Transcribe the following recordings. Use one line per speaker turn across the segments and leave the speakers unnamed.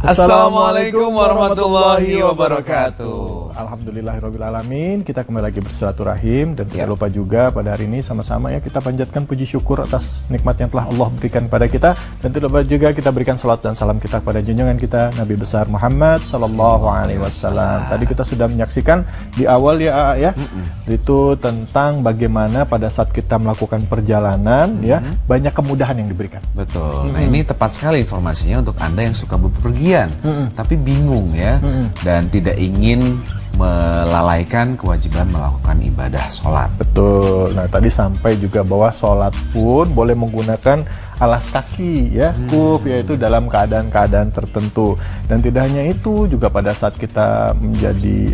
Assalamualaikum warahmatullahi wabarakatuh.
Alhamdulillahirrahmanirrahim. Kita kembali lagi bersilaturahim. Dan tidak lupa juga pada hari ini sama-sama ya kita panjatkan puji syukur atas nikmat yang telah Allah berikan pada kita. Dan tidak lupa juga kita berikan salat dan salam kita kepada junjungan kita Nabi besar Muhammad Sallallahu Alaihi Wasallam. Tadi kita sudah menyaksikan di awal ya itu tentang bagaimana pada saat kita melakukan perjalanan ya banyak kemudahan yang diberikan.
Betul. Nah ini tepat sekali informasinya untuk Anda yang suka bepergian tapi bingung ya dan tidak ingin melalaikan kewajiban melakukan ibadah sholat.
Betul. Nah tadi sampai juga bahwa sholat pun boleh menggunakan alas kaki ya, kuf, yaitu dalam keadaan-keadaan tertentu. Dan tidak hanya itu, juga pada saat kita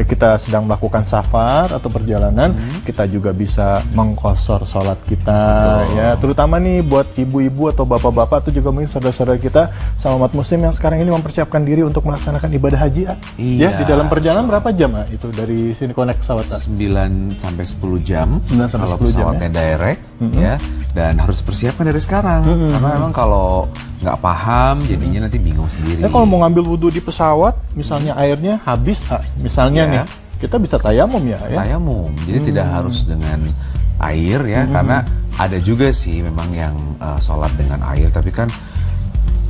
kita sedang melakukan safar atau perjalanan, kita juga bisa mengqashar sholat kita. Betul. Ya, terutama nih buat ibu-ibu atau bapak-bapak atau juga mungkin saudara-saudara kita sama umat muslim yang sekarang ini mempersiapkan diri untuk melaksanakan ibadah haji.
Iya.
Ya, di dalam perjalanan berapa jam itu dari sini connect pesawat?
9 sampai 10 jam.
9 sampai
kalau
10 jam
pesawatnya
ya?
Direct ya, dan harus persiapkan dari sekarang. Karena memang kalau nggak paham jadinya nanti bingung sendiri.
Kalau mau ngambil wudhu di pesawat, misalnya airnya habis, misalnya nih, kita bisa tayamum ya?
Tayamum, jadi tidak harus dengan air ya, karena ada juga sih memang yang sholat dengan air, tapi kan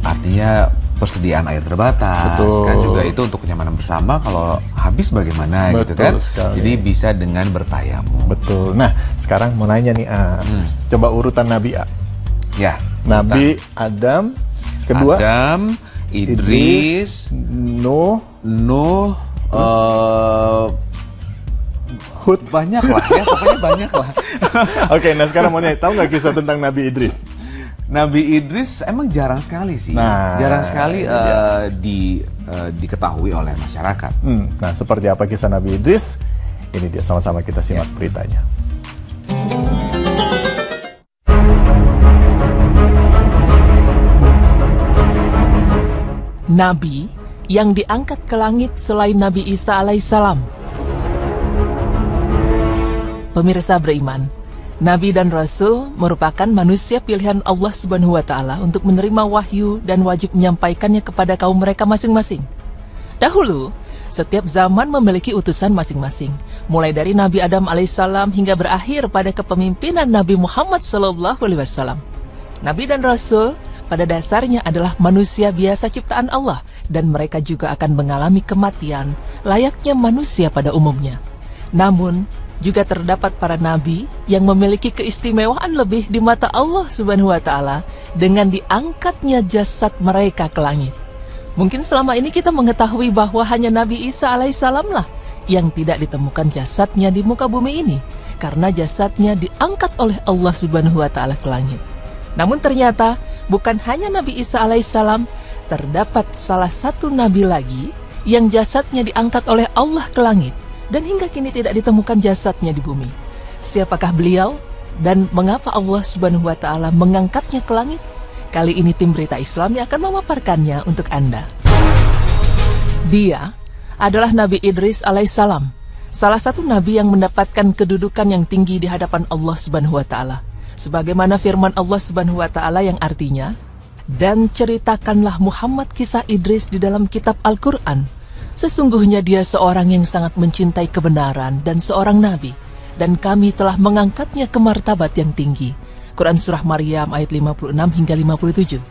artinya persediaan air terbatas.
Betul.
Kan juga itu untuk kenyamanan bersama, kalau habis bagaimana gitu kan.
Sekali.
Jadi bisa dengan bertayamum.
Betul. Nah sekarang mau nanya nih coba urutan Nabi
Ya.
Nabi Adam, kedua
Adam, Idris,
Nuh,
Hud, banyak lah ya, pokoknya banyak lah.
Oke, nah sekarang mau nanya, tahu nggak kisah tentang Nabi Idris?
Nabi Idris emang jarang sekali sih, jarang sekali diketahui oleh masyarakat.
Nah, seperti apa kisah Nabi Idris? Ini dia, sama-sama kita simak beritanya.
Nabi yang diangkat ke langit selain Nabi Isa alaihissalam. Pemirsa beriman, Nabi dan Rasul merupakan manusia pilihan Allah Subhanahu wa Ta'ala untuk menerima wahyu dan wajib menyampaikannya kepada kaum mereka masing-masing. Dahulu, setiap zaman memiliki utusan masing-masing, mulai dari Nabi Adam alaihissalam hingga berakhir pada kepemimpinan Nabi Muhammad SAW. Nabi dan Rasul pada dasarnya adalah manusia biasa ciptaan Allah, dan mereka juga akan mengalami kematian layaknya manusia pada umumnya. Namun, juga terdapat para nabi yang memiliki keistimewaan lebih di mata Allah Subhanahu wa Ta'ala dengan diangkatnya jasad mereka ke langit. Mungkin selama ini kita mengetahui bahwa hanya Nabi Isa alaihissalam lah yang tidak ditemukan jasadnya di muka bumi ini, karena jasadnya diangkat oleh Allah Subhanahu wa Ta'ala ke langit. Namun ternyata bukan hanya Nabi Isa alaihissalam, terdapat salah satu nabi lagi yang jasadnya diangkat oleh Allah ke langit dan hingga kini tidak ditemukan jasadnya di bumi. Siapakah beliau dan mengapa Allah Subhanahu wa Ta'ala mengangkatnya ke langit? Kali ini tim Berita Islam yang akan memaparkannya untuk Anda. Dia adalah Nabi Idris alaihissalam, salah satu nabi yang mendapatkan kedudukan yang tinggi di hadapan Allah Subhanahu wa Ta'ala. Sebagaimana firman Allah Subhanahu wa Ta'ala yang artinya, dan ceritakanlah Muhammad kisah Idris di dalam kitab Al-Quran. Sesungguhnya dia seorang yang sangat mencintai kebenaran dan seorang nabi, dan kami telah mengangkatnya ke martabat yang tinggi. Quran Surah Maryam ayat 56 hingga 57.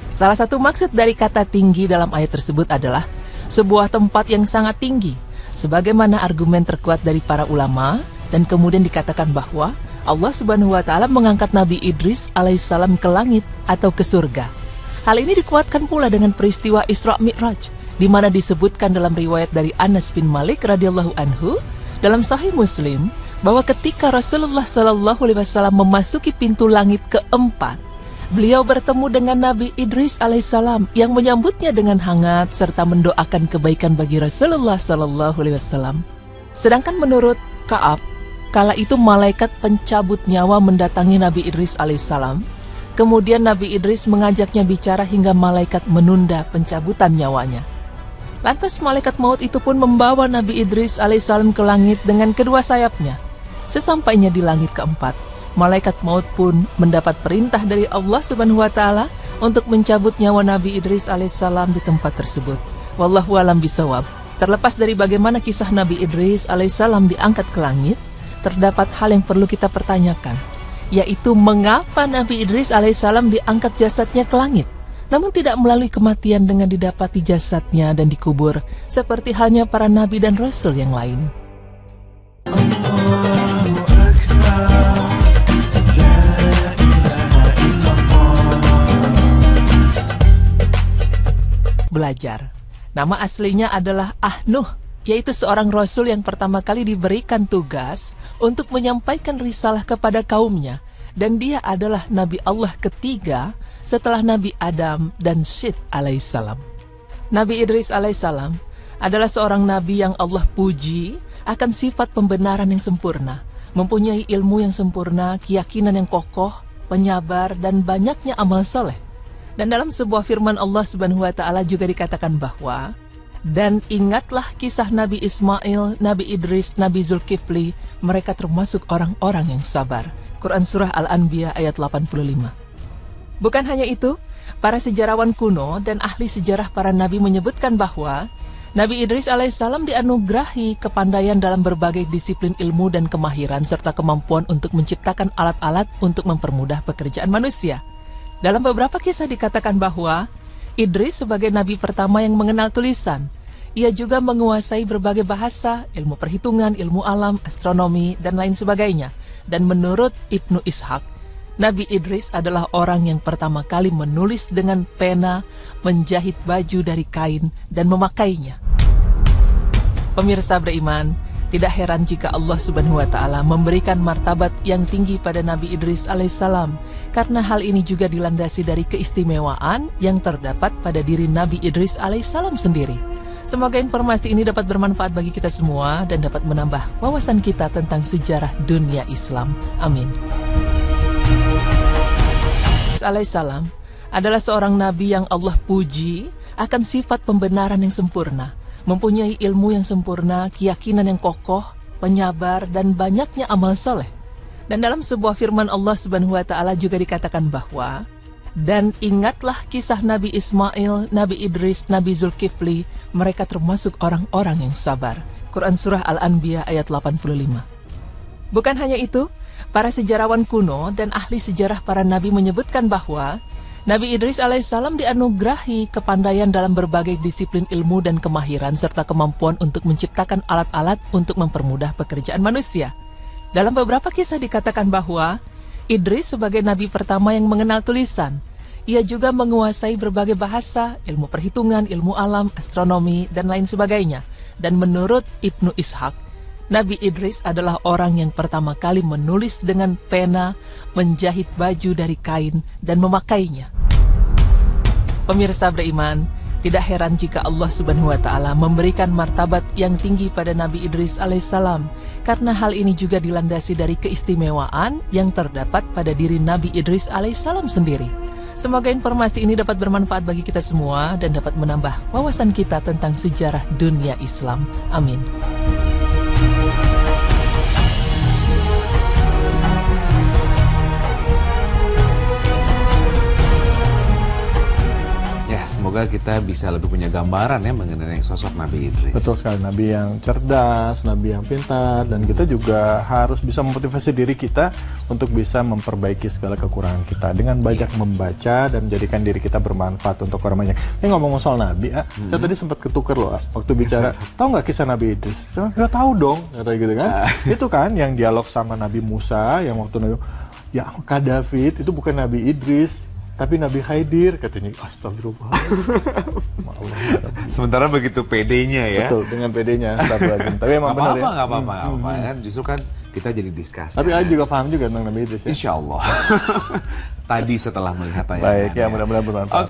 Salah satu maksud dari kata tinggi dalam ayat tersebut adalah sebuah tempat yang sangat tinggi, sebagaimana argumen terkuat dari para ulama, dan kemudian dikatakan bahwa Allah Subhanahu wa Ta'ala mengangkat Nabi Idris alaihissalam ke langit atau ke surga. Hal ini dikuatkan pula dengan peristiwa Isra Mi'raj, di mana disebutkan dalam riwayat dari Anas bin Malik radhiyallahu anhu dalam Sahih Muslim bahwa ketika Rasulullah SAW memasuki pintu langit keempat, beliau bertemu dengan Nabi Idris alaihissalam yang menyambutnya dengan hangat serta mendoakan kebaikan bagi Rasulullah SAW. Sedangkan menurut Ka'ab, kala itu malaikat pencabut nyawa mendatangi Nabi Idris alaihissalam. Kemudian Nabi Idris mengajaknya bicara hingga malaikat menunda pencabutan nyawanya. Lantas malaikat maut itu pun membawa Nabi Idris alaihissalam ke langit dengan kedua sayapnya. Sesampainya di langit keempat, malaikat maut pun mendapat perintah dari Allah Subhanahu wa Ta'ala untuk mencabut nyawa Nabi Idris alaihissalam di tempat tersebut. Wallahu alam bisawab. Terlepas dari bagaimana kisah Nabi Idris alaihissalam diangkat ke langit, terdapat hal yang perlu kita pertanyakan, yaitu mengapa Nabi Idris alaihissalam diangkat jasadnya ke langit, namun tidak melalui kematian dengan didapati jasadnya dan dikubur, seperti halnya para nabi dan rasul yang lain. Belajar. Nama aslinya adalah Ahnuh, yaitu seorang rasul yang pertama kali diberikan tugas untuk menyampaikan risalah kepada kaumnya, dan dia adalah Nabi Allah ketiga setelah Nabi Adam dan Syed alaihissalam. Nabi Idris alaihissalam adalah seorang nabi yang Allah puji akan sifat pembenaran yang sempurna, mempunyai ilmu yang sempurna, keyakinan yang kokoh, penyabar, dan banyaknya amal soleh. Dan dalam sebuah firman Allah Subhanahu wa Ta'ala juga dikatakan bahwa, dan ingatlah kisah Nabi Ismail, Nabi Idris, Nabi Zulkifli, mereka termasuk orang-orang yang sabar. Quran Surah Al-Anbiya ayat 85. Bukan hanya itu, para sejarawan kuno dan ahli sejarah para nabi menyebutkan bahwa Nabi Idris alaihissalam dianugerahi kepandaian dalam berbagai disiplin ilmu dan kemahiran serta kemampuan untuk menciptakan alat-alat untuk mempermudah pekerjaan manusia. Dalam beberapa kisah dikatakan bahwa Idris sebagai nabi pertama yang mengenal tulisan. Ia juga menguasai berbagai bahasa, ilmu perhitungan, ilmu alam, astronomi, dan lain sebagainya. Dan menurut Ibnu Ishaq, Nabi Idris adalah orang yang pertama kali menulis dengan pena, menjahit baju dari kain, dan memakainya. Pemirsa beriman, tidak heran jika Allah Subhanahu wa Ta'ala memberikan martabat yang tinggi pada Nabi Idris alaihissalam, karena hal ini juga dilandasi dari keistimewaan yang terdapat pada diri Nabi Idris alaihissalam sendiri. Semoga informasi ini dapat bermanfaat bagi kita semua dan dapat menambah wawasan kita tentang sejarah dunia Islam. Amin. Alaihissalam adalah seorang nabi yang Allah puji akan sifat pembenaran yang sempurna, mempunyai ilmu yang sempurna, keyakinan yang kokoh, penyabar, dan banyaknya amal soleh. Dan dalam sebuah firman Allah Subhanahu wa Ta'ala juga dikatakan bahwa, dan ingatlah kisah Nabi Ismail, Nabi Idris, Nabi Zulkifli, mereka termasuk orang-orang yang sabar. Quran Surah Al-Anbiya ayat 85. Bukan hanya itu, para sejarawan kuno dan ahli sejarah para nabi menyebutkan bahwa Nabi Idris alaihissalam dianugerahi kepandaian dalam berbagai disiplin ilmu dan kemahiran serta kemampuan untuk menciptakan alat-alat untuk mempermudah pekerjaan manusia. Dalam beberapa kisah dikatakan bahwa Idris sebagai nabi pertama yang mengenal tulisan. Ia juga menguasai berbagai bahasa, ilmu perhitungan, ilmu alam, astronomi, dan lain sebagainya. Dan menurut Ibnu Ishaq, Nabi Idris adalah orang yang pertama kali menulis dengan pena, menjahit baju dari kain, dan memakainya. Pemirsa beriman, tidak heran jika Allah Subhanahu wa Ta'ala memberikan martabat yang tinggi pada Nabi Idris alaihissalam, karena hal ini juga dilandasi dari keistimewaan yang terdapat pada diri Nabi Idris alaihissalam sendiri. Semoga informasi ini dapat bermanfaat bagi kita semua dan dapat menambah wawasan kita tentang sejarah dunia Islam. Amin.
Semoga kita bisa lebih punya gambaran ya mengenai sosok Nabi Idris.
Betul sekali, nabi yang cerdas, nabi yang pintar, dan kita juga harus bisa memotivasi diri kita untuk bisa memperbaiki segala kekurangan kita dengan banyak membaca dan menjadikan diri kita bermanfaat untuk orang banyak. Ini ngomong soal nabi, saya tadi sempat ketukar loh waktu bicara. Tahu nggak kisah Nabi Idris? Nggak tahu dong, kata gitu kan? Itu kan yang dialog sama Nabi Musa, yang waktu Nabi, ya Kak David itu bukan Nabi Idris, tapi Nabi Khidir, katanya. Astagfirullah.
Sementara begitu pedenya ya.
Betul, dengan pedenya. Tapi emang benar ya.
Nggak apa-apa. Kan justru kan kita jadi diskusi.
Tapi Anda juga paham juga tentang Nabi Idris ya?
Insya Allah. Tadi setelah melihat tayangan.
Baik, ya mudah-mudahan bermanfaat.